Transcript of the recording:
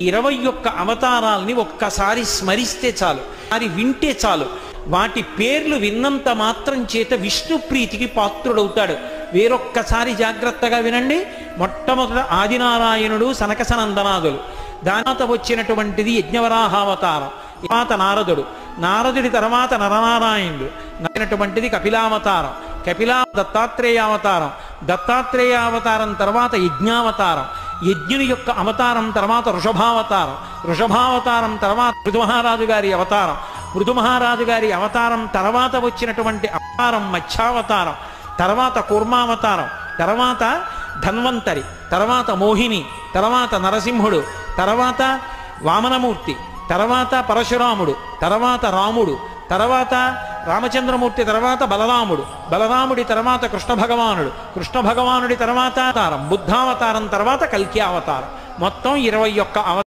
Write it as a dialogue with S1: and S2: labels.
S1: 21 అవతారాల్ని ఒక్కసారి స్మరిస్తే చాలు, అది వింటే చాలు. వాటి పేర్లు విన్నంత మాత్రం చేత విష్ణు ప్రీతికి పాత్రుడవుతాడు. వేరొక్కసారి జాగ్రత్తగా వినండి. మొట్టమొదట ఆదినారాయణుడు, సనకసనందనాదులు. దానితో వచ్చినటువంటిది యజ్ఞవరాహావతారం, తర్వాత నారదుడు, నారదుడి తర్వాత నరనారాయణుడు, అయినటువంటిది కపిలావతారం, దత్తాత్రేయావతారం, దత్తాత్రేయావతారం తర్వాత యజ్ఞావతారం, యజ్ఞుని యొక్క అవతారం తర్వాత వృషభావతారం, వృషభావతారం తర్వాత మృదుమహారాజు గారి అవతారం, మృదుమహారాజు గారి అవతారం తర్వాత వచ్చినటువంటి అవతారం మత్స్యావతారం, తర్వాత కూర్మావతారం, తర్వాత ధన్వంతరి, తర్వాత మోహిని, తర్వాత నరసింహుడు, తర్వాత వామనమూర్తి, తర్వాత పరశురాముడు, తర్వాత రాముడు, తర్వాత రామచంద్రమూర్తి, తర్వాత బలరాముడు, బలరాముడి తర్వాత కృష్ణ భగవానుడు, కృష్ణ భగవానుడి తర్వాత అవతారం బుద్ధావతారం, తర్వాత కల్కి అవతారం. మొత్తం 21 అవతారం.